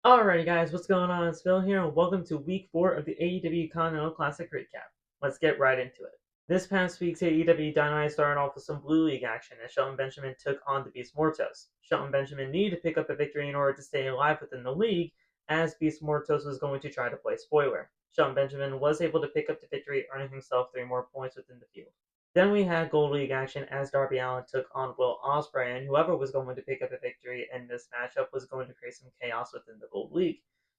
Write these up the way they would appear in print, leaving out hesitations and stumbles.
Alrighty guys, what's going on? It's Phil here and welcome to week 4 of the AEW Continental Classic recap. Let's get right into it. This past week's AEW Dynamite started off with some Blue League action as Shelton Benjamin took on the Beast Mortos. Shelton Benjamin needed to pick up a victory in order to stay alive within the league as Beast Mortos was going to try to play spoiler. Shelton Benjamin was able to pick up the victory, earning himself 3 more points within the field. Then we had Gold League action as Darby Allin took on Will Ospreay, and whoever was going to pick up a victory in this matchup was going to create some chaos within the Gold League.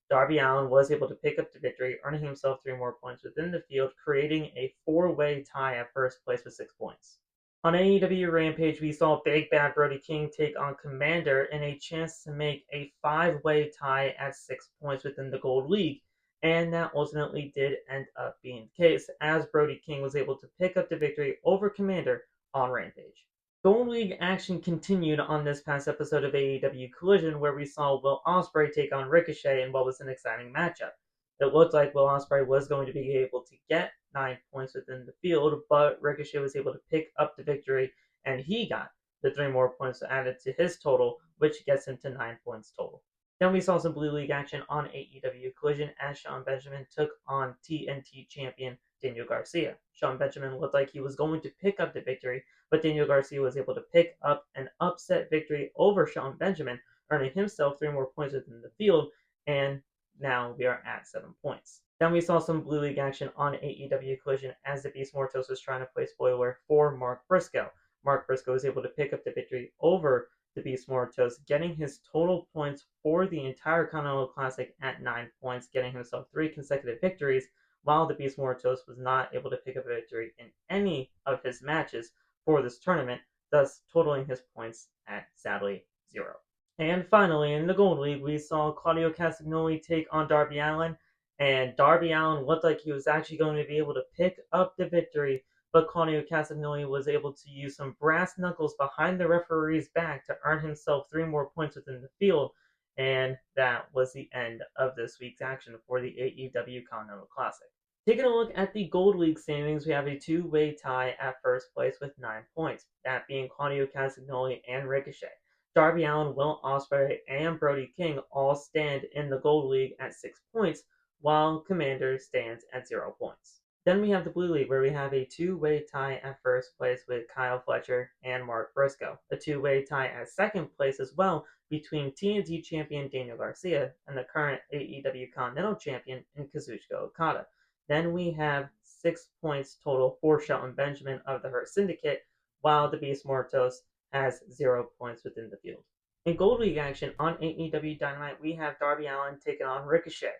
Darby Allin was able to pick up the victory, earning himself 3 more points within the field, creating a 4-way tie at first place with 6 points. On AEW Rampage, we saw Big Bad Brody King take on Komander in a chance to make a 5-way tie at 6 points within the Gold League, and that ultimately did end up being the case, as Brody King was able to pick up the victory over Komander on Rampage. Gold League action continued on this past episode of AEW Collision, where we saw Will Ospreay take on Ricochet in what was an exciting matchup. It looked like Will Ospreay was going to be able to get 9 points within the field, but Ricochet was able to pick up the victory, and he got the 3 more points added to his total, which gets him to 9 points total. Then we saw some Blue League action on AEW Collision as Shelton Benjamin took on TNT champion Daniel Garcia. Shelton Benjamin looked like he was going to pick up the victory, but Daniel Garcia was able to pick up an upset victory over Shelton Benjamin, earning himself 3 more points within the field, and now we are at 7 points. Then we saw some Blue League action on AEW Collision as the Beast Mortos was trying to play spoiler for Mark Briscoe. Mark Briscoe was able to pick up the victory over the Beast Mortos, getting his total points for the entire Continental Classic at 9 points, getting himself 3 consecutive victories, while the Beast Mortos was not able to pick up a victory in any of his matches for this tournament, thus totaling his points at, sadly, 0. And finally, in the Gold League, we saw Claudio Castagnoli take on Darby Allin, and Darby Allin looked like he was actually going to be able to pick up the victory, but Claudio Castagnoli was able to use some brass knuckles behind the referee's back to earn himself 3 more points within the field, and that was the end of this week's action for the AEW Continental Classic. Taking a look at the Gold League standings, we have a 2-way tie at first place with 9 points, that being Claudio Castagnoli and Ricochet. Darby Allin, Will Ospreay, and Brody King all stand in the Gold League at 6 points, while Komander stands at 0 points. Then we have the Blue League, where we have a 2-way tie at first place with Kyle Fletcher and Mark Briscoe. A 2-way tie at second place as well between TNT champion Daniel Garcia and the current AEW Continental champion in Kazuchika Okada. Then we have 6 points total for Shelton Benjamin of the Hurt Syndicate, while the Beast Mortos has 0 points within the field. In Gold League action on AEW Dynamite, we have Darby Allin taking on Ricochet.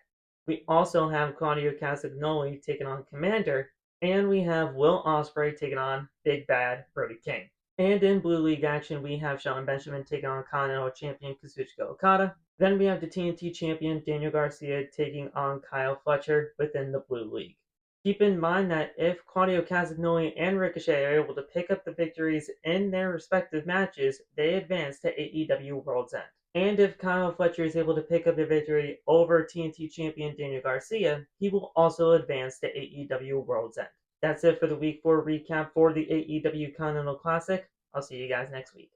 We also have Claudio Castagnoli taking on Komander, and we have Will Ospreay taking on Big Bad Brody King. And in Blue League action, we have Shelton Benjamin taking on Continental champion Kazuchika Okada. Then we have the TNT champion Daniel Garcia taking on Kyle Fletcher within the Blue League. Keep in mind that if Claudio Castagnoli and Ricochet are able to pick up the victories in their respective matches, they advance to AEW Worlds End. And if Kyle Fletcher is able to pick up the victory over TNT champion Daniel Garcia, he will also advance to AEW Worlds End. That's it for the Week 4 recap for the AEW Continental Classic. I'll see you guys next week.